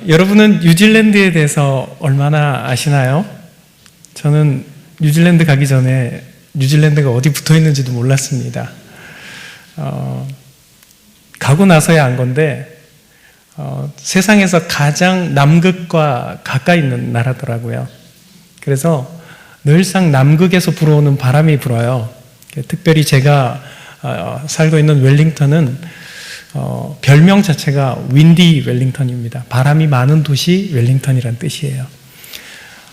여러분은 뉴질랜드에 대해서 얼마나 아시나요? 저는 뉴질랜드 가기 전에 뉴질랜드가 어디 붙어 있는지도 몰랐습니다. 가고 나서야 안 건데, 세상에서 가장 남극과 가까이 있는 나라더라고요. 그래서 늘상 남극에서 불어오는 바람이 불어요. 특별히 제가 살고 있는 웰링턴은 별명 자체가 윈디 웰링턴입니다. 바람이 많은 도시 웰링턴이란 뜻이에요.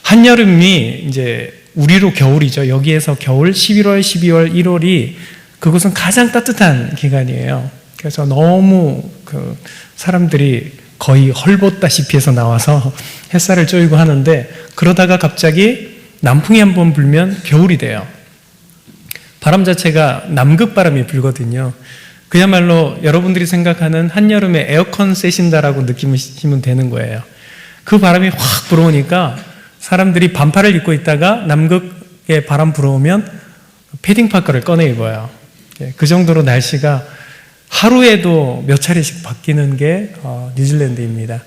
한여름이 이제 우리로 겨울이죠. 여기에서 겨울 11월, 12월, 1월이 그곳은 가장 따뜻한 기간이에요. 그래서 너무 사람들이 거의 헐벗다시피 해서 나와서 햇살을 쬐고 하는데, 그러다가 갑자기 남풍이 한번 불면 겨울이 돼요. 바람 자체가 남극 바람이 불거든요. 그야말로 여러분들이 생각하는 한여름에 에어컨 쐬신다라고 느끼시면 되는 거예요. 그 바람이 확 불어오니까 사람들이 반팔을 입고 있다가 남극에 바람 불어오면 패딩 파카를 꺼내 입어요. 그 정도로 날씨가 하루에도 몇 차례씩 바뀌는 게 뉴질랜드입니다.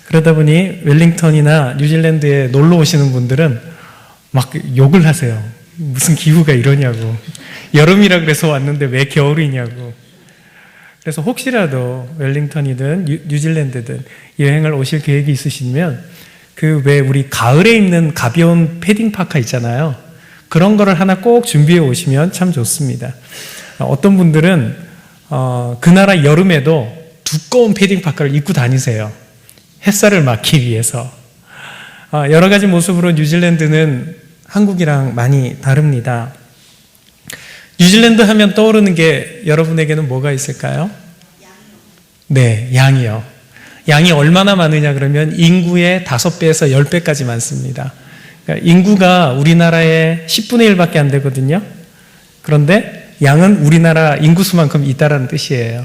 그러다 보니 웰링턴이나 뉴질랜드에 놀러 오시는 분들은 막 욕을 하세요. 무슨 기후가 이러냐고. 여름이라 그래서 왔는데 왜 겨울이냐고. 그래서 혹시라도 웰링턴이든 뉴질랜드든 여행을 오실 계획이 있으시면 왜 우리 가을에 입는 가벼운 패딩 파카 있잖아요. 그런 거를 하나 꼭 준비해 오시면 참 좋습니다. 어떤 분들은 그 나라 여름에도 두꺼운 패딩 파카를 입고 다니세요. 햇살을 막기 위해서. 여러 가지 모습으로 뉴질랜드는 한국이랑 많이 다릅니다. 뉴질랜드 하면 떠오르는 게 여러분에게는 뭐가 있을까요? 네, 양이요. 양이 얼마나 많으냐 그러면 인구의 5배에서 10배까지 많습니다. 그러니까 인구가 우리나라의 10분의 1밖에 안 되거든요. 그런데 양은 우리나라 인구수만큼 있다라는 뜻이에요.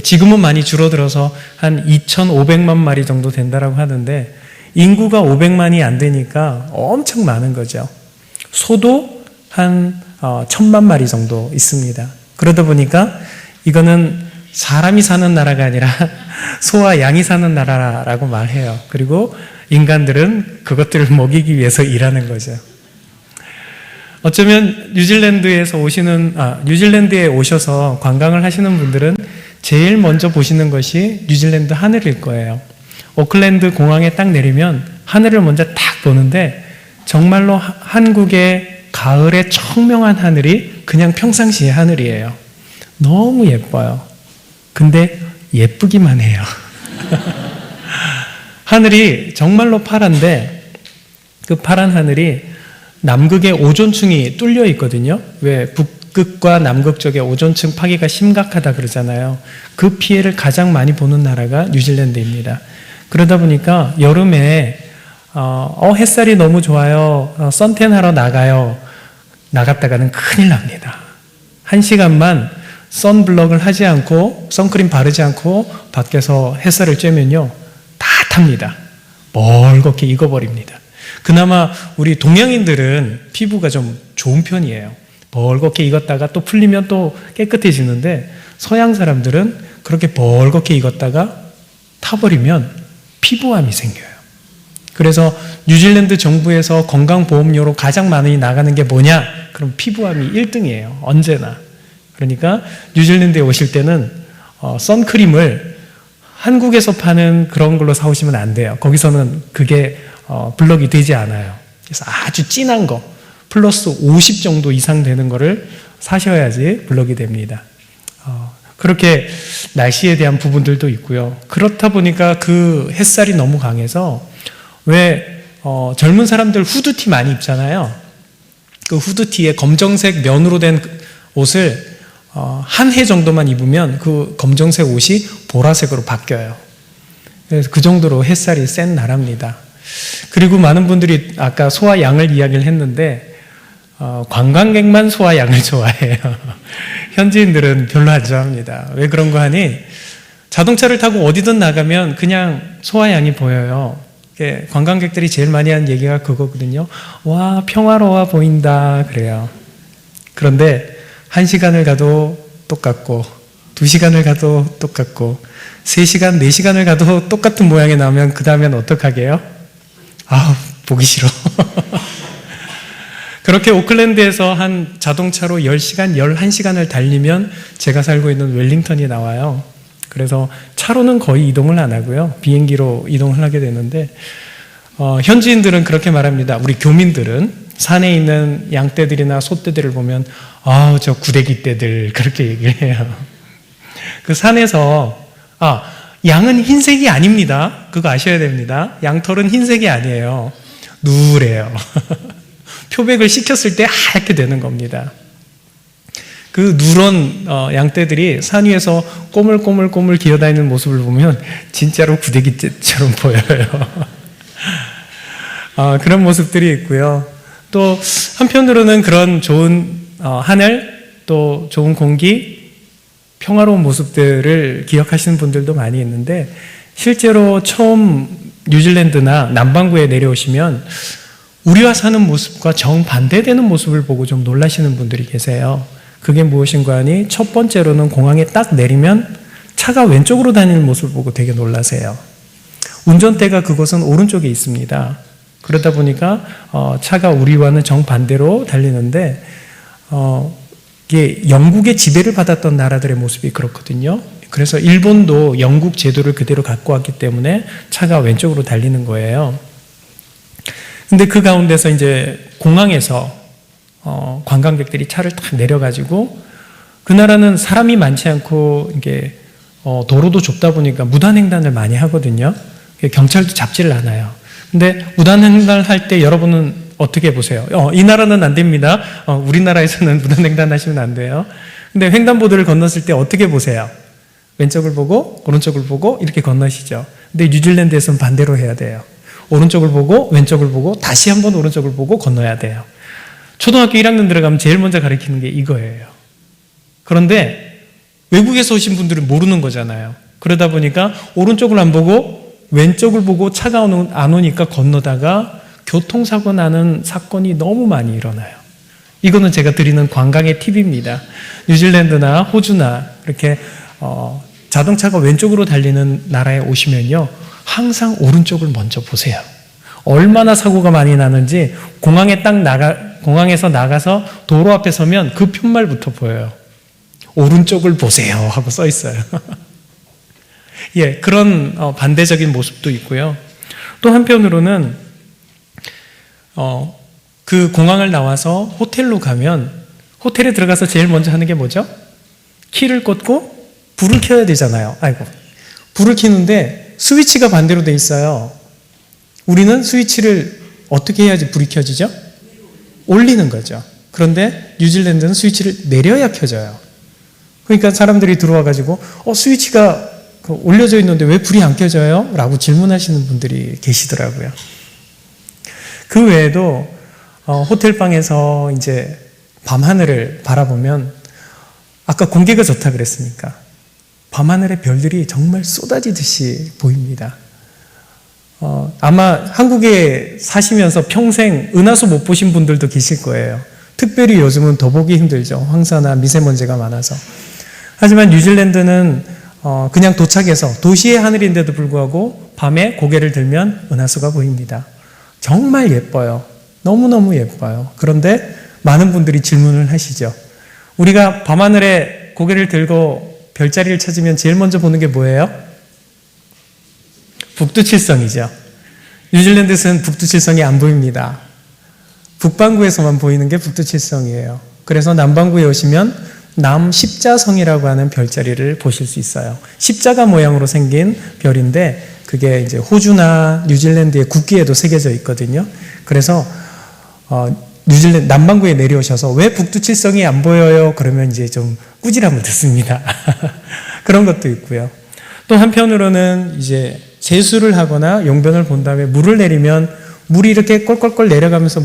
지금은 많이 줄어들어서 한 2,500만 마리 정도 된다라고 하는데, 인구가 500만이 안 되니까 엄청 많은 거죠. 소도 한 1,000만 마리 정도 있습니다. 그러다 보니까 이거는 사람이 사는 나라가 아니라 소와 양이 사는 나라라고 말해요. 그리고 인간들은 그것들을 먹이기 위해서 일하는 거죠. 어쩌면 뉴질랜드에 오셔서 관광을 하시는 분들은 제일 먼저 보시는 것이 뉴질랜드 하늘일 거예요. 오클랜드 공항에 딱 내리면 하늘을 먼저 딱 보는데, 정말로 한국의 가을의 청명한 하늘이 그냥 평상시의 하늘이에요. 너무 예뻐요. 근데 예쁘기만 해요. 하늘이 정말로 파란데, 그 파란 하늘이 남극의 오존층이 뚫려 있거든요. 왜 북극과 남극 쪽에 오존층 파괴가 심각하다 그러잖아요. 그 피해를 가장 많이 보는 나라가 뉴질랜드입니다. 그러다 보니까 여름에 햇살이 너무 좋아요. 선탠 하러 나가요. 나갔다가는 큰일 납니다. 1시간만 선블럭을 하지 않고 선크림 바르지 않고 밖에서 햇살을 쬐면요, 다 탑니다. 멀겋게 익어버립니다. 그나마 우리 동양인들은 피부가 좀 좋은 편이에요. 멀겋게 익었다가 또 풀리면 또 깨끗해지는데, 서양 사람들은 그렇게 멀겋게 익었다가 타버리면 피부암이 생겨요. 그래서 뉴질랜드 정부에서 건강보험료로 가장 많이 나가는 게 뭐냐? 그럼 피부암이 1등이에요. 언제나. 그러니까 뉴질랜드에 오실 때는 선크림을 한국에서 파는 그런 걸로 사오시면 안 돼요. 거기서는 그게 블럭이 되지 않아요. 그래서 아주 진한 거, 플러스 50 정도 이상 되는 거를 사셔야지 블럭이 됩니다. 그렇게 날씨에 대한 부분들도 있고요. 그렇다 보니까 그 햇살이 너무 강해서 젊은 사람들 후드티 많이 입잖아요. 그 후드티에 검정색 면으로 된 옷을 한 해 정도만 입으면 그 검정색 옷이 보라색으로 바뀌어요. 그래서 그 정도로 햇살이 센 나라입니다. 그리고 많은 분들이 아까 소와 양을 이야기를 했는데, 관광객만 소와 양을 좋아해요. 현지인들은 별로 안 좋아합니다. 왜 그런 거 하니? 자동차를 타고 어디든 나가면 그냥 소와 양이 보여요. 관광객들이 제일 많이 하는 얘기가 그거거든요. 와, 평화로워 보인다 그래요. 그런데 1시간을 가도 똑같고 2시간을 가도 똑같고 3시간, 4시간을 가도 똑같은 모양이 나오면 그 다음엔 어떡하게요? 보기 싫어. 그렇게 오클랜드에서 한 자동차로 10시간, 11시간을 달리면 제가 살고 있는 웰링턴이 나와요. 그래서 차로는 거의 이동을 안 하고요. 비행기로 이동을 하게 되는데, 현지인들은 그렇게 말합니다. 우리 교민들은 산에 있는 양떼들이나 소떼들을 보면 저 구데기 떼들 그렇게 얘기를 해요. 그 산에서 양은 흰색이 아닙니다. 그거 아셔야 됩니다. 양털은 흰색이 아니에요. 누래요. 표백을 식혔을 때 하얗게 되는 겁니다. 그 누런 양떼들이 산 위에서 꼬물꼬물꼬물 기어다니는 모습을 보면 진짜로 구데기떼처럼 보여요. 그런 모습들이 있고요. 또 한편으로는 그런 좋은 하늘, 또 좋은 공기, 평화로운 모습들을 기억하시는 분들도 많이 있는데, 실제로 처음 뉴질랜드나 남반구에 내려오시면 우리와 사는 모습과 정반대되는 모습을 보고 좀 놀라시는 분들이 계세요. 그게 무엇인가 하니, 첫 번째로는 공항에 딱 내리면 차가 왼쪽으로 다니는 모습을 보고 되게 놀라세요. 운전대가 그곳은 오른쪽에 있습니다. 그러다 보니까 차가 우리와는 정반대로 달리는데, 이게 영국의 지배를 받았던 나라들의 모습이 그렇거든요. 그래서 일본도 영국 제도를 그대로 갖고 왔기 때문에 차가 왼쪽으로 달리는 거예요. 근데 그 가운데서 이제 공항에서 관광객들이 차를 탁 내려가지고, 그 나라는 사람이 많지 않고 이게 도로도 좁다 보니까 무단횡단을 많이 하거든요. 경찰도 잡지를 않아요. 근데 무단횡단을 할 때 여러분은 어떻게 보세요? 이 나라는 안 됩니다. 우리나라에서는 무단횡단 하시면 안 돼요. 근데 횡단보도를 건넜을 때 어떻게 보세요? 왼쪽을 보고 오른쪽을 보고 이렇게 건너시죠. 근데 뉴질랜드에서는 반대로 해야 돼요. 오른쪽을 보고 왼쪽을 보고 다시 한번 오른쪽을 보고 건너야 돼요. 초등학교 1학년 들어가면 제일 먼저 가르치는 게 이거예요. 그런데 외국에서 오신 분들은 모르는 거잖아요. 그러다 보니까 오른쪽을 안 보고 왼쪽을 보고 차가 안 오니까 건너다가 교통사고 나는 사건이 너무 많이 일어나요. 이거는 제가 드리는 관광의 팁입니다. 뉴질랜드나 호주나 이렇게 자동차가 왼쪽으로 달리는 나라에 오시면요, 항상 오른쪽을 먼저 보세요. 얼마나 사고가 많이 나는지 공항에서 나가서 도로 앞에 서면 그 푯말부터 보여요. 오른쪽을 보세요 하고 써 있어요. 예, 그런 반대적인 모습도 있고요. 또 한편으로는 그 공항을 나와서 호텔로 가면, 호텔에 들어가서 제일 먼저 하는 게 뭐죠? 키를 꽂고 불을 켜야 되잖아요. 불을 켜는데 스위치가 반대로 돼 있어요. 우리는 스위치를 어떻게 해야지 불이 켜지죠? 올리는 거죠. 그런데 뉴질랜드는 스위치를 내려야 켜져요. 그러니까 사람들이 들어와가지고 스위치가 올려져 있는데 왜 불이 안 켜져요? 라고 질문하시는 분들이 계시더라고요. 그 외에도 호텔방에서 이제 밤하늘을 바라보면, 아까 공기가 좋다 그랬으니까 밤하늘의 별들이 정말 쏟아지듯이 보입니다. 아마 한국에 사시면서 평생 은하수 못 보신 분들도 계실 거예요. 특별히 요즘은 더 보기 힘들죠. 황사나 미세먼지가 많아서. 하지만 뉴질랜드는 그냥 도착해서 도시의 하늘인데도 불구하고 밤에 고개를 들면 은하수가 보입니다. 정말 예뻐요. 너무너무 예뻐요. 그런데 많은 분들이 질문을 하시죠. 우리가 밤하늘에 고개를 들고 별자리를 찾으면 제일 먼저 보는 게 뭐예요? 북두칠성이죠. 뉴질랜드에서는 북두칠성이 안 보입니다. 북반구에서만 보이는 게 북두칠성이에요. 그래서 남반구에 오시면 남십자성이라고 하는 별자리를 보실 수 있어요. 십자가 모양으로 생긴 별인데, 그게 이제 호주나 뉴질랜드의 국기에도 새겨져 있거든요. 그래서 뉴질랜드 남반구에 내려오셔서 왜 북두칠성이 안 보여요? 그러면 이제 좀 꾸지람을 듣습니다. 그런 것도 있고요. 또 한편으로는 이제 세수를 하거나 용변을 본 다음에 물을 내리면 물이 이렇게 꼴꼴꼴 내려가면서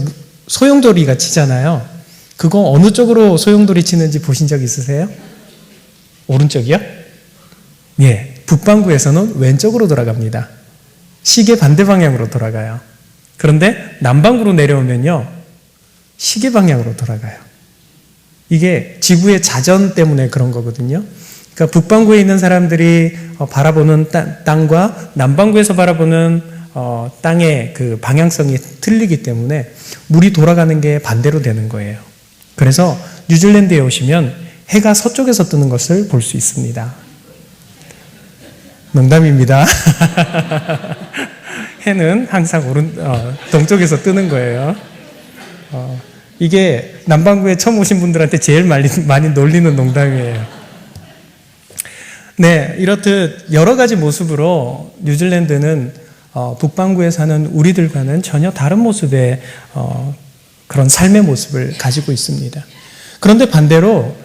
소용돌이가 치잖아요. 그거 어느 쪽으로 소용돌이 치는지 보신 적 있으세요? 오른쪽이요? 예, 북반구에서는 왼쪽으로 돌아갑니다. 시계 반대 방향으로 돌아가요. 그런데 남반구로 내려오면요, 시계 방향으로 돌아가요. 이게 지구의 자전 때문에 그런 거거든요. 그러니까 북반구에 있는 사람들이 바라보는 땅과 남반구에서 바라보는 땅의 그 방향성이 틀리기 때문에 물이 돌아가는 게 반대로 되는 거예요. 그래서 뉴질랜드에 오시면 해가 서쪽에서 뜨는 것을 볼 수 있습니다. 농담입니다. 해는 항상 동쪽에서 뜨는 거예요. 이게 남반구에 처음 오신 분들한테 제일 많이 놀리는 농담이에요. 네, 이렇듯 여러 가지 모습으로 뉴질랜드는 북반구에 사는 우리들과는 전혀 다른 모습의 그런 삶의 모습을 가지고 있습니다. 그런데 반대로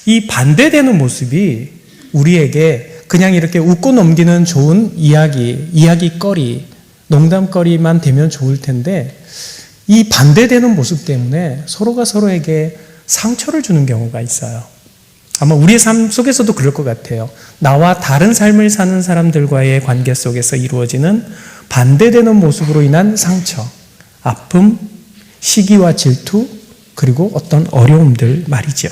이 반대되는 모습이 우리에게 그냥 이렇게 웃고 넘기는 좋은 이야기거리, 농담거리만 되면 좋을 텐데 이 반대되는 모습 때문에 서로가 서로에게 상처를 주는 경우가 있어요. 아마 우리의 삶 속에서도 그럴 것 같아요. 나와 다른 삶을 사는 사람들과의 관계 속에서 이루어지는 반대되는 모습으로 인한 상처, 아픔, 시기와 질투, 그리고 어떤 어려움들 말이죠.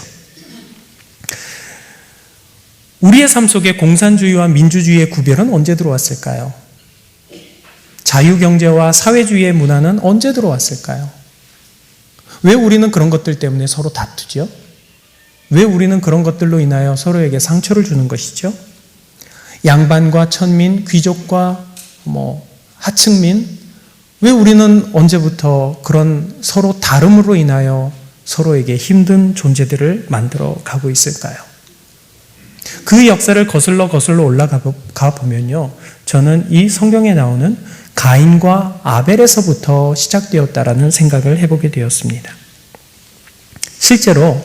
우리의 삶 속에 공산주의와 민주주의의 구별은 언제 들어왔을까요? 자유경제와 사회주의의 문화는 언제 들어왔을까요? 왜 우리는 그런 것들 때문에 서로 다투죠? 왜 우리는 그런 것들로 인하여 서로에게 상처를 주는 것이죠? 양반과 천민, 귀족과 하층민, 왜 우리는 언제부터 그런 서로 다름으로 인하여 서로에게 힘든 존재들을 만들어 가고 있을까요? 그 역사를 거슬러 올라가 보면요, 저는 이 성경에 나오는 가인과 아벨에서부터 시작되었다라는 생각을 해보게 되었습니다. 실제로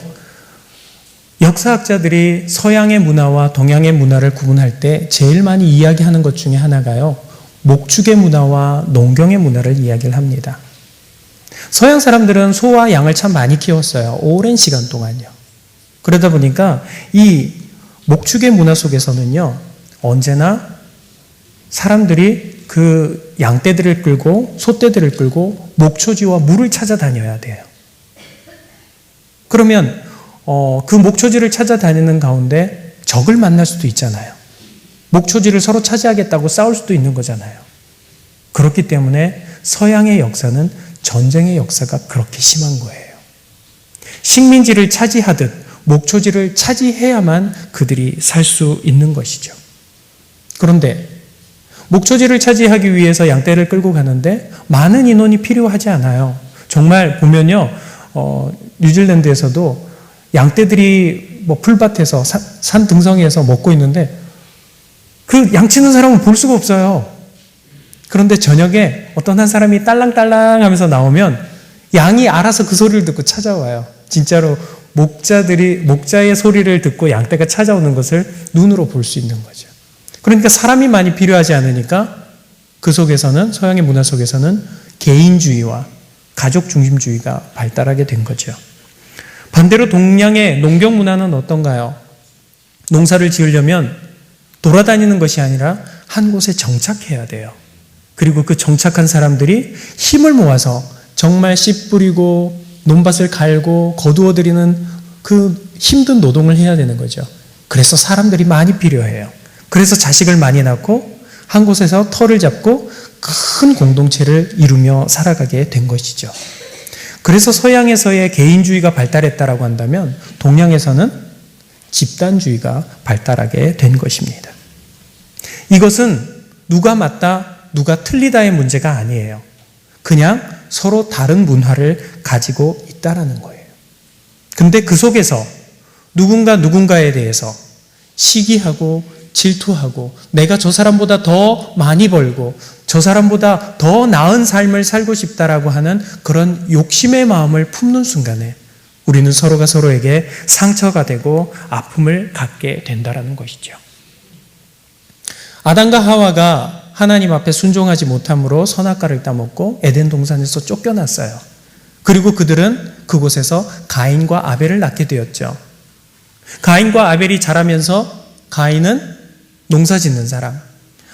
역사학자들이 서양의 문화와 동양의 문화를 구분할 때 제일 많이 이야기하는 것 중에 하나가요, 목축의 문화와 농경의 문화를 이야기를 합니다. 서양 사람들은 소와 양을 참 많이 키웠어요. 오랜 시간 동안요. 그러다 보니까 이 목축의 문화 속에서는요, 언제나 사람들이 그 양떼들을 끌고 소떼들을 끌고 목초지와 물을 찾아다녀야 돼요. 그러면 그 목초지를 찾아다니는 가운데 적을 만날 수도 있잖아요. 목초지를 서로 차지하겠다고 싸울 수도 있는 거잖아요. 그렇기 때문에 서양의 역사는 전쟁의 역사가 그렇게 심한 거예요. 식민지를 차지하듯 목초지를 차지해야만 그들이 살 수 있는 것이죠. 그런데 목초지를 차지하기 위해서 양떼를 끌고 가는데 많은 인원이 필요하지 않아요. 정말 보면요, 뉴질랜드에서도 양떼들이 풀밭에서 산 등성이에서 먹고 있는데 그 양치는 사람은 볼 수가 없어요. 그런데 저녁에 어떤 한 사람이 딸랑딸랑 하면서 나오면 양이 알아서 그 소리를 듣고 찾아와요. 진짜로 목자의 소리를 듣고 양떼가 찾아오는 것을 눈으로 볼 수 있는 거죠. 그러니까 사람이 많이 필요하지 않으니까 그 속에서는, 서양의 문화 속에서는 개인주의와 가족 중심주의가 발달하게 된 거죠. 반대로 동양의 농경 문화는 어떤가요? 농사를 지으려면 돌아다니는 것이 아니라 한 곳에 정착해야 돼요. 그리고 그 정착한 사람들이 힘을 모아서 정말 씨 뿌리고 논밭을 갈고 거두어들이는 그 힘든 노동을 해야 되는 거죠. 그래서 사람들이 많이 필요해요. 그래서 자식을 많이 낳고 한 곳에서 터를 잡고 큰 공동체를 이루며 살아가게 된 것이죠. 그래서 서양에서의 개인주의가 발달했다라고 한다면 동양에서는 집단주의가 발달하게 된 것입니다. 이것은 누가 맞다, 누가 틀리다의 문제가 아니에요. 그냥 서로 다른 문화를 가지고 있다라는 거예요. 근데 그 속에서 누군가에 대해서 시기하고 질투하고 내가 저 사람보다 더 많이 벌고 저 사람보다 더 나은 삶을 살고 싶다라고 하는 그런 욕심의 마음을 품는 순간에 우리는 서로가 서로에게 상처가 되고 아픔을 갖게 된다라는 것이죠. 아담과 하와가 하나님 앞에 순종하지 못함으로 선악과를 따먹고 에덴 동산에서 쫓겨났어요. 그리고 그들은 그곳에서 가인과 아벨을 낳게 되었죠. 가인과 아벨이 자라면서 가인은 농사 짓는 사람,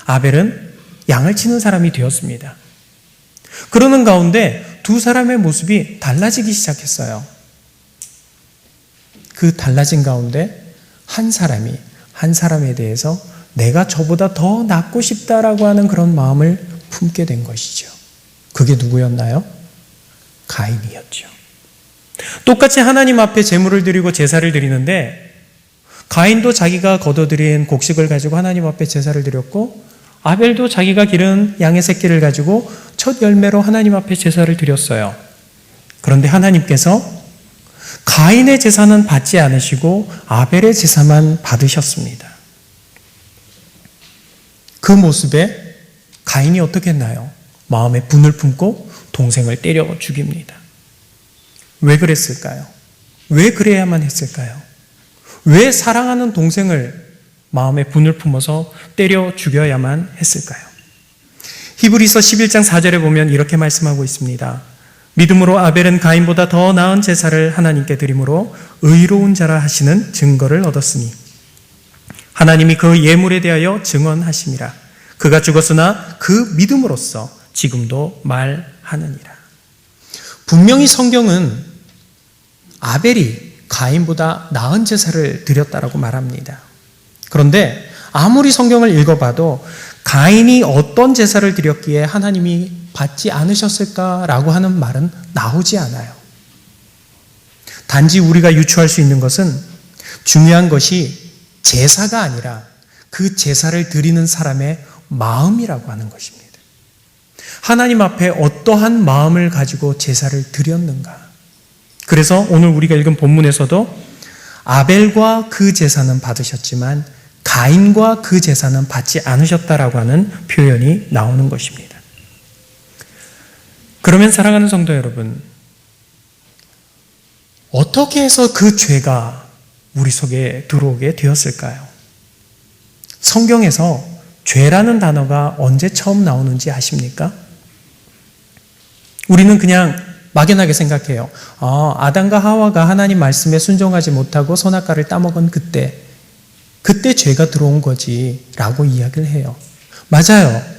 아벨은 양을 치는 사람이 되었습니다. 그러는 가운데 두 사람의 모습이 달라지기 시작했어요. 그 달라진 가운데 한 사람이 한 사람에 대해서 내가 저보다 더 낫고 싶다라고 하는 그런 마음을 품게 된 것이죠. 그게 누구였나요? 가인이었죠. 똑같이 하나님 앞에 제물을 드리고 제사를 드리는데 가인도 자기가 거둬들인 곡식을 가지고 하나님 앞에 제사를 드렸고 아벨도 자기가 기른 양의 새끼를 가지고 첫 열매로 하나님 앞에 제사를 드렸어요. 그런데 하나님께서 가인의 제사는 받지 않으시고 아벨의 제사만 받으셨습니다. 그 모습에 가인이 어떻게 했나요? 마음에 분을 품고 동생을 때려 죽입니다. 왜 그랬을까요? 왜 그래야만 했을까요? 왜 사랑하는 동생을 마음에 분을 품어서 때려 죽여야만 했을까요? 히브리서 11장 4절에 보면 이렇게 말씀하고 있습니다. 믿음으로 아벨은 가인보다 더 나은 제사를 하나님께 드림으로 의로운 자라 하시는 증거를 얻었으니 하나님이 그 예물에 대하여 증언하심이라. 그가 죽었으나 그 믿음으로써 지금도 말하느니라. 분명히 성경은 아벨이 가인보다 나은 제사를 드렸다라고 말합니다. 그런데 아무리 성경을 읽어봐도 가인이 어떤 제사를 드렸기에 하나님이 받지 않으셨을까라고 하는 말은 나오지 않아요. 단지 우리가 유추할 수 있는 것은 중요한 것이 제사가 아니라 그 제사를 드리는 사람의 마음이라고 하는 것입니다. 하나님 앞에 어떠한 마음을 가지고 제사를 드렸는가. 그래서 오늘 우리가 읽은 본문에서도 아벨과 그 제사는 받으셨지만 가인과 그 제사는 받지 않으셨다라고 하는 표현이 나오는 것입니다. 그러면 사랑하는 성도 여러분, 어떻게 해서 그 죄가 우리 속에 들어오게 되었을까요? 성경에서 죄라는 단어가 언제 처음 나오는지 아십니까? 우리는 그냥 막연하게 생각해요. 아담과 하와가 하나님 말씀에 순종하지 못하고 선악과를 따먹은 그때 죄가 들어온 거지 라고 이야기를 해요. 맞아요.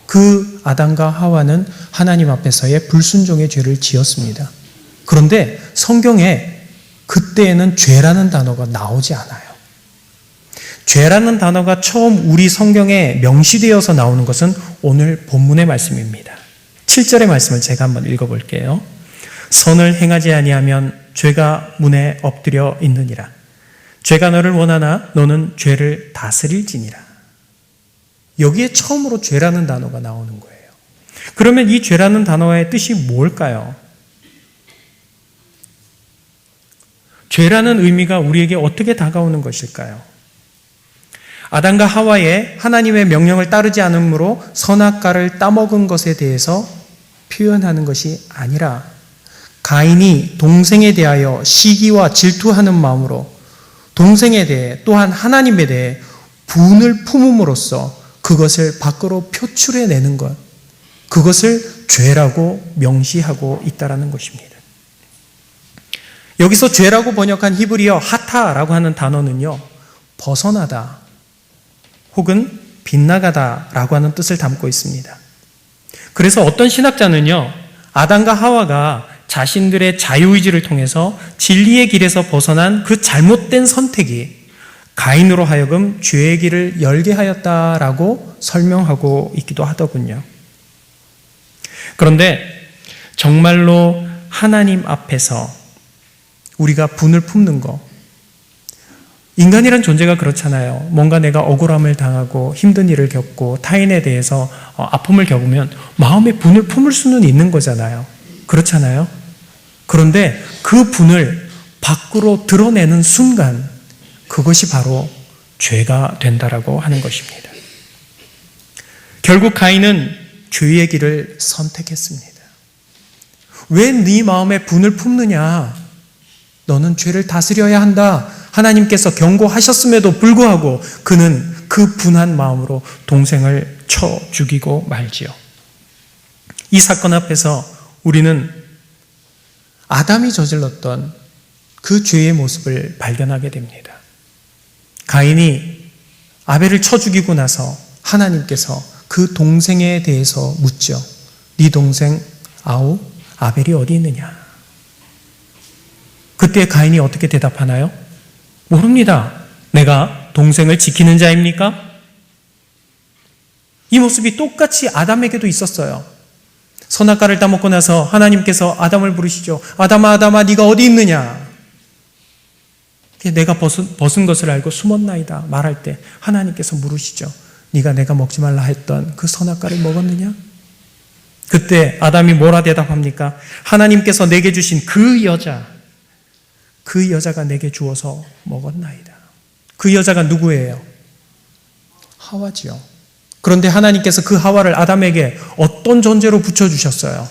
그 아담과 하와는 하나님 앞에서의 불순종의 죄를 지었습니다. 그런데 성경에 그때에는 죄라는 단어가 나오지 않아요. 죄라는 단어가 처음 우리 성경에 명시되어서 나오는 것은 오늘 본문의 말씀입니다. 7절의 말씀을 제가 한번 읽어볼게요. 선을 행하지 아니하면 죄가 문에 엎드려 있느니라. 죄가 너를 원하나 너는 죄를 다스릴지니라. 여기에 처음으로 죄라는 단어가 나오는 거예요. 그러면 이 죄라는 단어의 뜻이 뭘까요? 죄라는 의미가 우리에게 어떻게 다가오는 것일까요? 아담과 하와의 하나님의 명령을 따르지 않으므로 선악과를 따먹은 것에 대해서 표현하는 것이 아니라 가인이 동생에 대하여 시기와 질투하는 마음으로 동생에 대해 또한 하나님에 대해 분을 품음으로써 그것을 밖으로 표출해내는 것, 그것을 죄라고 명시하고 있다는 것입니다. 여기서 죄라고 번역한 히브리어 하타라고 하는 단어는요, 벗어나다 혹은 빗나가다라고 하는 뜻을 담고 있습니다. 그래서 어떤 신학자는요, 아담과 하와가 자신들의 자유의지를 통해서 진리의 길에서 벗어난 그 잘못된 선택이 가인으로 하여금 죄의 길을 열게 하였다라고 설명하고 있기도 하더군요. 그런데 정말로 하나님 앞에서 우리가 분을 품는 거, 인간이란 존재가 그렇잖아요. 뭔가 내가 억울함을 당하고 힘든 일을 겪고 타인에 대해서 아픔을 겪으면 마음에 분을 품을 수는 있는 거잖아요. 그렇잖아요. 그런데 그 분을 밖으로 드러내는 순간 그것이 바로 죄가 된다라고 하는 것입니다. 결국 가인은 죄의 길을 선택했습니다. 왜 네 마음에 분을 품느냐? 너는 죄를 다스려야 한다. 하나님께서 경고하셨음에도 불구하고 그는 그 분한 마음으로 동생을 쳐 죽이고 말지요. 이 사건 앞에서 우리는 아담이 저질렀던 그 죄의 모습을 발견하게 됩니다. 가인이 아벨을 쳐 죽이고 나서 하나님께서 그 동생에 대해서 묻죠. 네 동생 아벨이 어디 있느냐? 그때 가인이 어떻게 대답하나요? 모릅니다. 내가 동생을 지키는 자입니까? 이 모습이 똑같이 아담에게도 있었어요. 선악과를 따먹고 나서 하나님께서 아담을 부르시죠. 아담아, 아담아, 네가 어디 있느냐? 내가 벗은 것을 알고 숨었나이다 말할 때 하나님께서 물으시죠. 네가 내가 먹지 말라 했던 그 선악과를 먹었느냐? 그때 아담이 뭐라 대답합니까? 하나님께서 내게 주신 그 여자가 내게 주어서 먹었나이다. 그 여자가 누구예요? 하와지요. 그런데 하나님께서 그 하와를 아담에게 어떤 존재로 붙여주셨어요?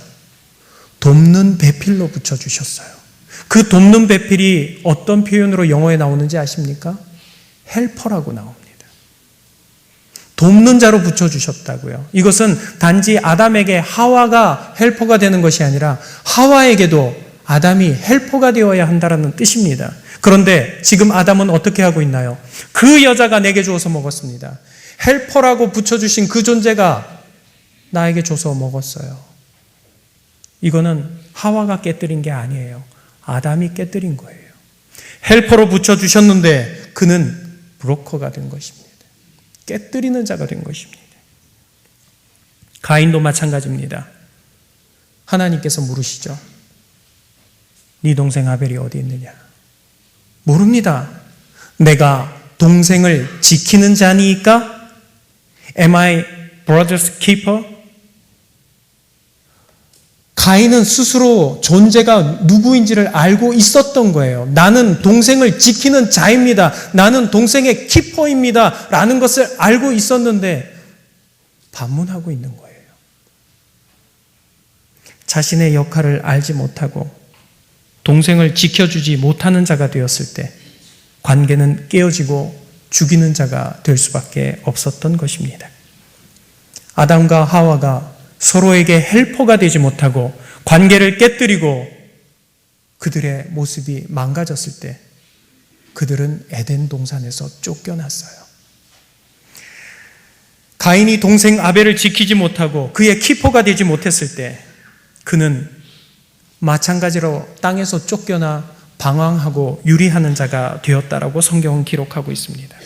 돕는 배필로 붙여주셨어요. 그 돕는 배필이 어떤 표현으로 영어에 나오는지 아십니까? 헬퍼라고 나옵니다. 돕는 자로 붙여주셨다고요. 이것은 단지 아담에게 하와가 헬퍼가 되는 것이 아니라 하와에게도 아담이 헬퍼가 되어야 한다는 뜻입니다. 그런데 지금 아담은 어떻게 하고 있나요? 그 여자가 내게 주어서 먹었습니다. 헬퍼라고 붙여주신 그 존재가 나에게 줘서 먹었어요. 이거는 하와가 깨뜨린 게 아니에요. 아담이 깨뜨린 거예요. 헬퍼로 붙여주셨는데 그는 브로커가 된 것입니다. 깨뜨리는 자가 된 것입니다. 가인도 마찬가지입니다. 하나님께서 물으시죠. 네 동생 아벨이 어디 있느냐? 모릅니다. 내가 동생을 지키는 자니까? Am I brother's keeper? 가인은 스스로 존재가 누구인지를 알고 있었던 거예요. 나는 동생을 지키는 자입니다. 나는 동생의 키퍼입니다. 라는 것을 알고 있었는데 반문하고 있는 거예요. 자신의 역할을 알지 못하고 동생을 지켜주지 못하는 자가 되었을 때 관계는 깨어지고 죽이는 자가 될 수밖에 없었던 것입니다. 아담과 하와가 서로에게 헬퍼가 되지 못하고 관계를 깨뜨리고 그들의 모습이 망가졌을 때 그들은 에덴 동산에서 쫓겨났어요. 가인이 동생 아벨을 지키지 못하고 그의 키퍼가 되지 못했을 때 그는 마찬가지로 땅에서 쫓겨나 방황하고 유리하는 자가 되었다라고 성경은 기록하고 있습니다.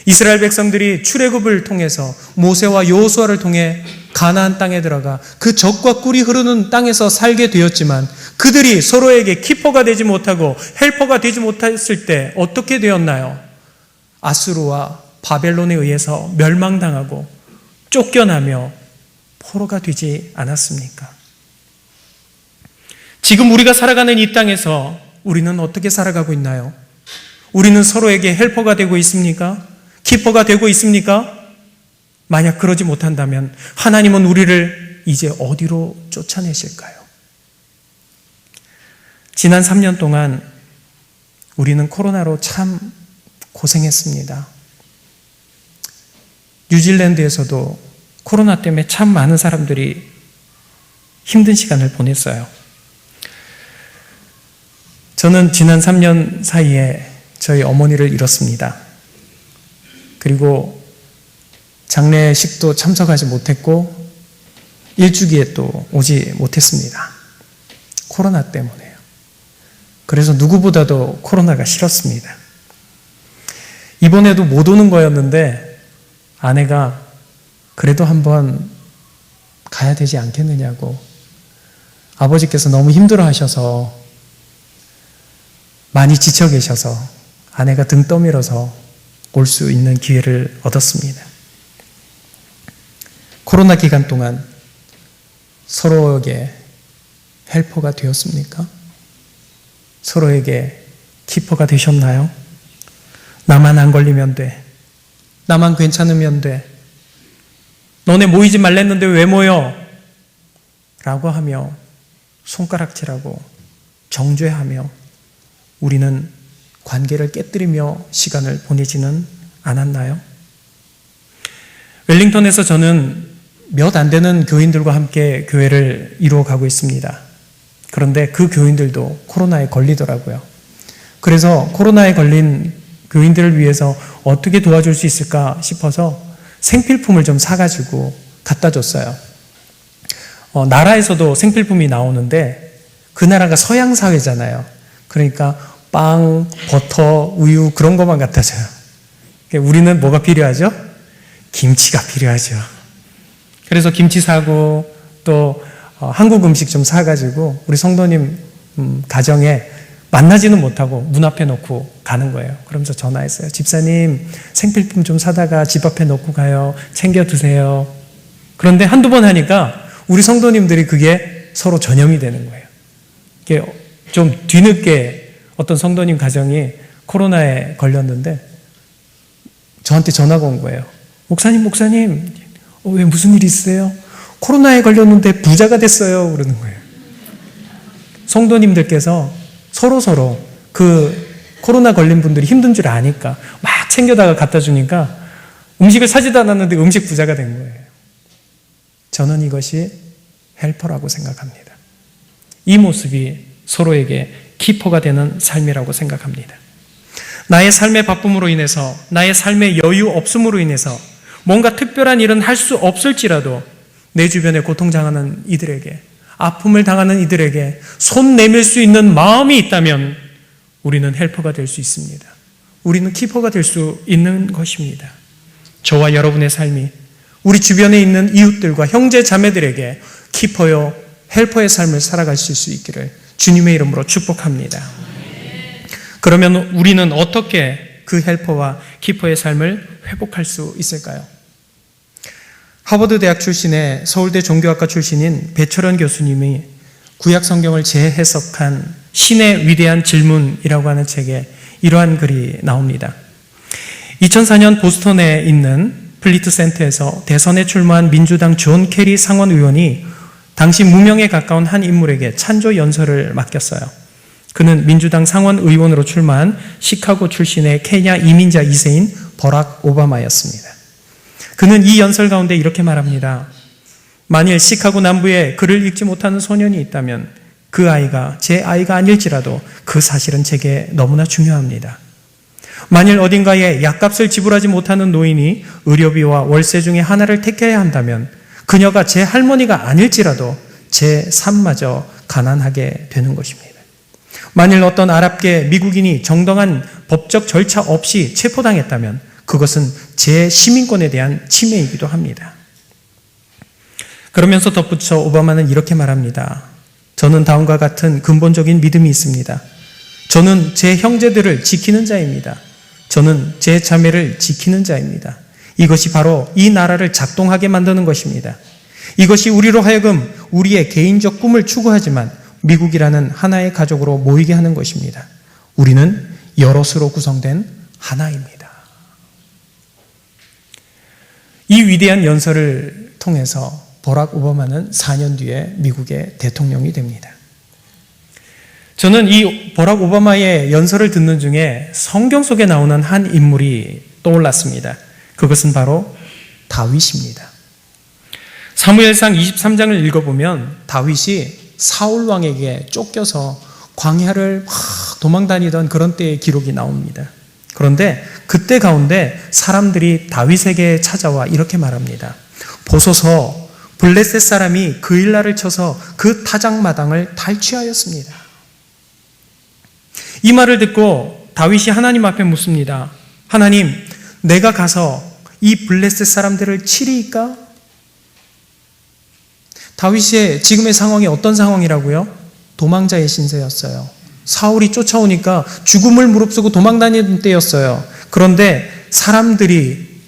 이스라엘 백성들이 출애굽을 통해서 모세와 여호수아를 통해 가나안 땅에 들어가 그 젖과 꿀이 흐르는 땅에서 살게 되었지만 그들이 서로에게 키퍼가 되지 못하고 헬퍼가 되지 못했을 때 어떻게 되었나요? 아수르와 바벨론에 의해서 멸망당하고 쫓겨나며 포로가 되지 않았습니까? 지금 우리가 살아가는 이 땅에서 우리는 어떻게 살아가고 있나요? 우리는 서로에게 헬퍼가 되고 있습니까? 키퍼가 되고 있습니까? 만약 그러지 못한다면 하나님은 우리를 이제 어디로 쫓아내실까요? 지난 3년 동안 우리는 코로나로 참 고생했습니다. 뉴질랜드에서도 코로나 때문에 참 많은 사람들이 힘든 시간을 보냈어요. 저는 지난 3년 사이에 저희 어머니를 잃었습니다. 그리고 장례식도 참석하지 못했고 일주기에 또 오지 못했습니다. 코로나 때문에요. 그래서 누구보다도 코로나가 싫었습니다. 이번에도 못 오는 거였는데 아내가 그래도 한번 가야 되지 않겠느냐고, 아버지께서 너무 힘들어 하셔서 많이 지쳐 계셔서 아내가 등 떠밀어서 올 수 있는 기회를 얻었습니다. 코로나 기간 동안 서로에게 헬퍼가 되었습니까? 서로에게 키퍼가 되셨나요? 나만 안 걸리면 돼. 나만 괜찮으면 돼. 너네 모이지 말랬는데 왜 모여? 라고 하며 손가락질하고 정죄하며 우리는 관계를 깨뜨리며 시간을 보내지는 않았나요? 웰링턴에서 저는 몇 안 되는 교인들과 함께 교회를 이루어가고 있습니다. 그런데 그 교인들도 코로나에 걸리더라고요. 그래서 코로나에 걸린 교인들을 위해서 어떻게 도와줄 수 있을까 싶어서 생필품을 좀 사가지고 갖다 줬어요. 나라에서도 생필품이 나오는데 그 나라가 서양 사회잖아요. 그러니까 빵, 버터, 우유 그런 것만 갖다 줘요. 우리는 뭐가 필요하죠? 김치가 필요하죠. 그래서 김치 사고 또 한국 음식 좀 사가지고 우리 성도님 가정에 만나지는 못하고 문 앞에 놓고 가는 거예요. 그러면서 전화했어요. 집사님, 생필품 좀 사다가 집 앞에 놓고 가요. 챙겨 드세요. 그런데 한두 번 하니까 우리 성도님들이 그게 서로 전염이 되는 거예요. 이게 좀 뒤늦게 어떤 성도님 가정이 코로나에 걸렸는데 저한테 전화가 온 거예요. 목사님, 왜 무슨 일이 있어요? 코로나에 걸렸는데 부자가 됐어요. 그러는 거예요. 성도님들께서 서로 그 코로나 걸린 분들이 힘든 줄 아니까 막 챙겨다가 갖다 주니까 음식을 사지도 않았는데 음식 부자가 된 거예요. 저는 이것이 헬퍼라고 생각합니다. 이 모습이 서로에게 키퍼가 되는 삶이라고 생각합니다. 나의 삶의 바쁨으로 인해서, 나의 삶의 여유 없음으로 인해서 뭔가 특별한 일은 할 수 없을지라도 내 주변에 고통당하는 이들에게, 아픔을 당하는 이들에게 손 내밀 수 있는 마음이 있다면 우리는 헬퍼가 될 수 있습니다. 우리는 키퍼가 될 수 있는 것입니다. 저와 여러분의 삶이 우리 주변에 있는 이웃들과 형제 자매들에게 키퍼요, 헬퍼의 삶을 살아가실 수 있기를 주님의 이름으로 축복합니다. 그러면 우리는 어떻게 그 헬퍼와 키퍼의 삶을 회복할 수 있을까요? 하버드 대학 출신의 서울대 종교학과 출신인 배철원 교수님이 구약 성경을 재해석한 신의 위대한 질문이라고 하는 책에 이러한 글이 나옵니다. 2004년 보스턴에 있는 플리트 센터에서 대선에 출마한 민주당 존 캐리 상원 의원이 당시 무명에 가까운 한 인물에게 찬조 연설을 맡겼어요. 그는 민주당 상원 의원으로 출마한 시카고 출신의 케냐 이민자 2세인 버락 오바마였습니다. 그는 이 연설 가운데 이렇게 말합니다. 만일 시카고 남부에 글을 읽지 못하는 소년이 있다면 그 아이가 제 아이가 아닐지라도 그 사실은 제게 너무나 중요합니다. 만일 어딘가에 약값을 지불하지 못하는 노인이 의료비와 월세 중에 하나를 택해야 한다면 그녀가 제 할머니가 아닐지라도 제 삶마저 가난하게 되는 것입니다. 만일 어떤 아랍계 미국인이 정당한 법적 절차 없이 체포당했다면 그것은 제 시민권에 대한 침해이기도 합니다. 그러면서 덧붙여 오바마는 이렇게 말합니다. 저는 다음과 같은 근본적인 믿음이 있습니다. 저는 제 형제들을 지키는 자입니다. 저는 제 자매를 지키는 자입니다. 이것이 바로 이 나라를 작동하게 만드는 것입니다. 이것이 우리로 하여금 우리의 개인적 꿈을 추구하지만 미국이라는 하나의 가족으로 모이게 하는 것입니다. 우리는 여럿으로 구성된 하나입니다. 이 위대한 연설을 통해서 버락 오바마는 4년 뒤에 미국의 대통령이 됩니다. 저는 이 버락 오바마의 연설을 듣는 중에 성경 속에 나오는 한 인물이 떠올랐습니다. 그것은 바로 다윗입니다. 사무엘상 23장을 읽어보면 다윗이 사울 왕에게 쫓겨서 광야를 막 도망다니던 그런 때의 기록이 나옵니다. 그런데 그때 가운데 사람들이 다윗에게 찾아와 이렇게 말합니다. 보소서, 블레셋 사람이 그일라를 쳐서 그 타작마당을 탈취하였습니다. 이 말을 듣고 다윗이 하나님 앞에 묻습니다. 하나님, 내가 가서 이 블레셋 사람들을 치리이까? 다윗의 지금의 상황이 어떤 상황이라고요? 도망자의 신세였어요. 사울이 쫓아오니까 죽음을 무릅쓰고 도망다니는 때였어요. 그런데 사람들이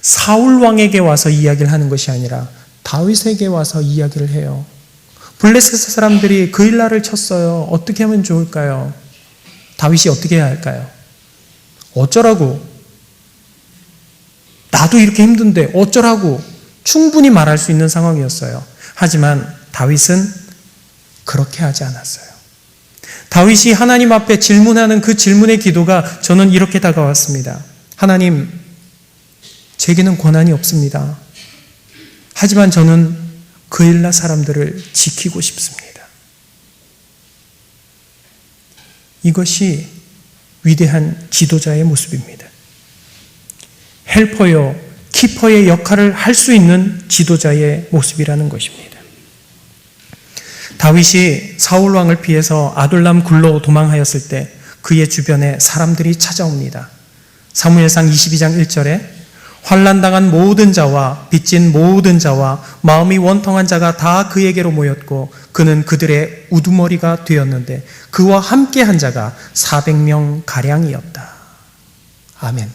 사울 왕에게 와서 이야기를 하는 것이 아니라 다윗에게 와서 이야기를 해요. 블레셋 사람들이 그일라를 쳤어요. 어떻게 하면 좋을까요? 다윗이 어떻게 해야 할까요? 어쩌라고? 나도 이렇게 힘든데 어쩌라고? 충분히 말할 수 있는 상황이었어요. 하지만 다윗은 그렇게 하지 않았어요. 다윗이 하나님 앞에 질문하는 그 질문의 기도가 저는 이렇게 다가왔습니다. 하나님, 제게는 권한이 없습니다. 하지만 저는 그일라 사람들을 지키고 싶습니다. 이것이 위대한 지도자의 모습입니다. 헬퍼요, 키퍼의 역할을 할 수 있는 지도자의 모습이라는 것입니다. 다윗이 사울 왕을 피해서 아둘람 굴로 도망하였을 때 그의 주변에 사람들이 찾아옵니다. 사무엘상 22장 1절에 환난당한 모든 자와 빚진 모든 자와 마음이 원통한 자가 다 그에게로 모였고 그는 그들의 우두머리가 되었는데 그와 함께한 자가 400명 가량이었다. 아멘.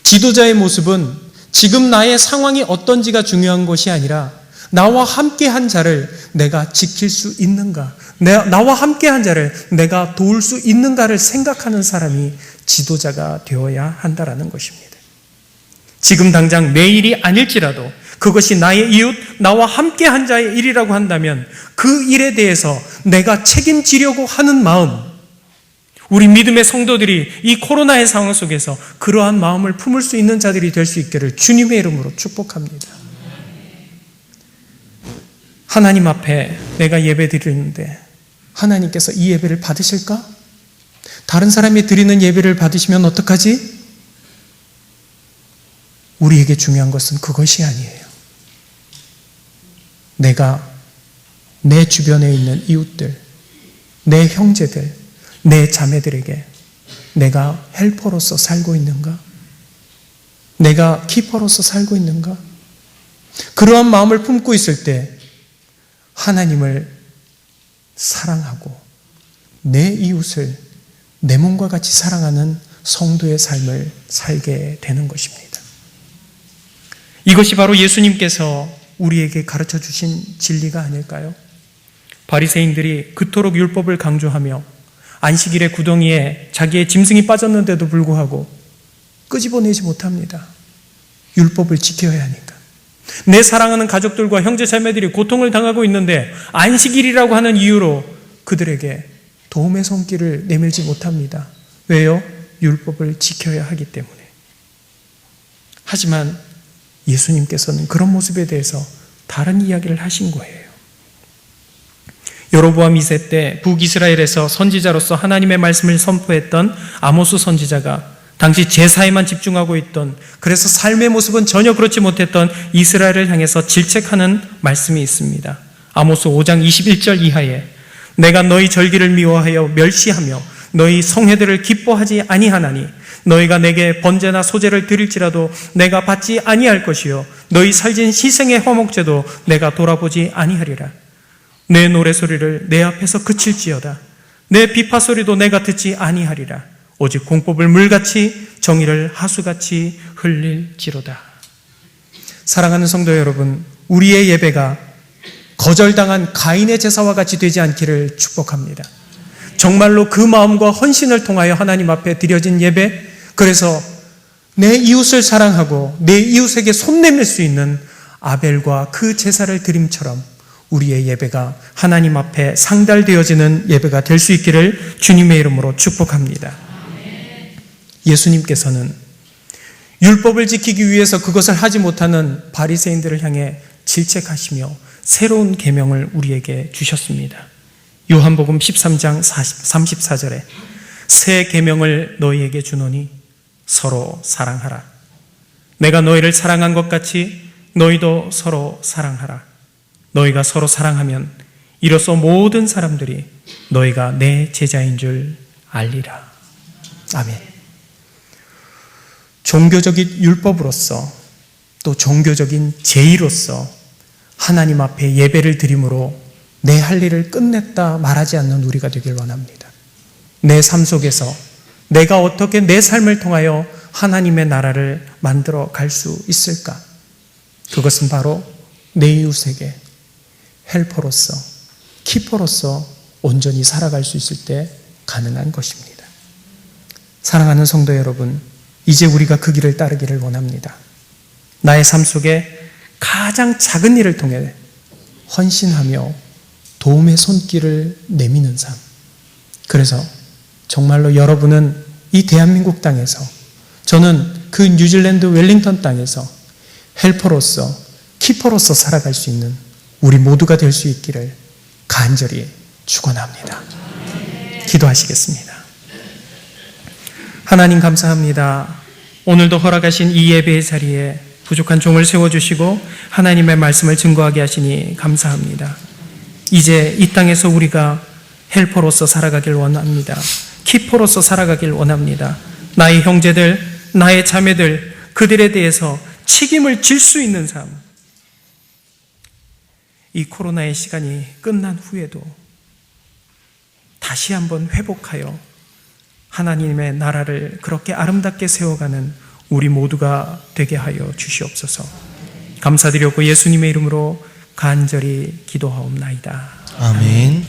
지도자의 모습은 지금 나의 상황이 어떤지가 중요한 것이 아니라 나와 함께한 자를 내가 지킬 수 있는가, 나와 함께한 자를 내가 도울 수 있는가를 생각하는 사람이 지도자가 되어야 한다라는 것입니다. 지금 당장 내 일이 아닐지라도 그것이 나의 이웃, 나와 함께한 자의 일이라고 한다면 그 일에 대해서 내가 책임지려고 하는 마음, 우리 믿음의 성도들이 이 코로나의 상황 속에서 그러한 마음을 품을 수 있는 자들이 될 수 있기를 주님의 이름으로 축복합니다. 하나님 앞에 내가 예배 드리는데 하나님께서 이 예배를 받으실까? 다른 사람이 드리는 예배를 받으시면 어떡하지? 우리에게 중요한 것은 그것이 아니에요. 내가 내 주변에 있는 이웃들, 내 형제들, 내 자매들에게 내가 헬퍼로서 살고 있는가? 내가 키퍼로서 살고 있는가? 그러한 마음을 품고 있을 때 하나님을 사랑하고 내 이웃을 내 몸과 같이 사랑하는 성도의 삶을 살게 되는 것입니다. 이것이 바로 예수님께서 우리에게 가르쳐 주신 진리가 아닐까요? 바리새인들이 그토록 율법을 강조하며 안식일의 구덩이에 자기의 짐승이 빠졌는데도 불구하고 끄집어내지 못합니다. 율법을 지켜야 하니까. 내 사랑하는 가족들과 형제 자매들이 고통을 당하고 있는데 안식일이라고 하는 이유로 그들에게 도움의 손길을 내밀지 못합니다. 왜요? 율법을 지켜야 하기 때문에. 하지만 예수님께서는 그런 모습에 대해서 다른 이야기를 하신 거예요. 여로보암 2세 때 북이스라엘에서 선지자로서 하나님의 말씀을 선포했던 아모스 선지자가 당시 제사에만 집중하고 있던, 그래서 삶의 모습은 전혀 그렇지 못했던 이스라엘을 향해서 질책하는 말씀이 있습니다. 아모스 5장 21절 이하에 내가 너희 절기를 미워하여 멸시하며 너희 성회들을 기뻐하지 아니하나니 너희가 내게 번제나 소제를 드릴지라도 내가 받지 아니할 것이요 너희 살진 희생의 화목제도 내가 돌아보지 아니하리라. 내 노래소리를 내 앞에서 그칠지어다. 내 비파소리도 내가 듣지 아니하리라. 오직 공법을 물같이 정의를 하수같이 흘릴지로다. 사랑하는 성도 여러분, 우리의 예배가 거절당한 가인의 제사와 같이 되지 않기를 축복합니다. 정말로 그 마음과 헌신을 통하여 하나님 앞에 드려진 예배, 그래서 내 이웃을 사랑하고 내 이웃에게 손 내밀 수 있는 아벨과 그 제사를 드림처럼 우리의 예배가 하나님 앞에 상달되어지는 예배가 될 수 있기를 주님의 이름으로 축복합니다. 예수님께서는 율법을 지키기 위해서 그것을 하지 못하는 바리새인들을 향해 질책하시며 새로운 계명을 우리에게 주셨습니다. 요한복음 13장 34절에 새 계명을 너희에게 주노니 서로 사랑하라. 내가 너희를 사랑한 것 같이 너희도 서로 사랑하라. 너희가 서로 사랑하면 이로써 모든 사람들이 너희가 내 제자인 줄 알리라. 아멘. 종교적인 율법으로서 또 종교적인 제의로서 하나님 앞에 예배를 드림으로 내 할 일을 끝냈다 말하지 않는 우리가 되길 원합니다. 내 삶 속에서 내가 어떻게 내 삶을 통하여 하나님의 나라를 만들어 갈 수 있을까? 그것은 바로 내 이웃에게 헬퍼로서, 키퍼로서 온전히 살아갈 수 있을 때 가능한 것입니다. 사랑하는 성도 여러분, 이제 우리가 그 길을 따르기를 원합니다. 나의 삶 속에 가장 작은 일을 통해 헌신하며 도움의 손길을 내미는 삶. 그래서 정말로 여러분은 이 대한민국 땅에서, 저는 그 뉴질랜드 웰링턴 땅에서 헬퍼로서, 키퍼로서 살아갈 수 있는 우리 모두가 될 수 있기를 간절히 축원합니다. 기도하시겠습니다. 하나님 감사합니다. 오늘도 허락하신 이 예배의 자리에 부족한 종을 세워주시고 하나님의 말씀을 증거하게 하시니 감사합니다. 이제 이 땅에서 우리가 헬퍼로서 살아가길 원합니다. 키퍼로서 살아가길 원합니다. 나의 형제들, 나의 자매들, 그들에 대해서 책임을 질 수 있는 삶. 이 코로나의 시간이 끝난 후에도 다시 한번 회복하여 하나님의 나라를 그렇게 아름답게 세워가는 우리 모두가 되게 하여 주시옵소서. 감사드렸고 예수님의 이름으로 간절히 기도하옵나이다. 아멘.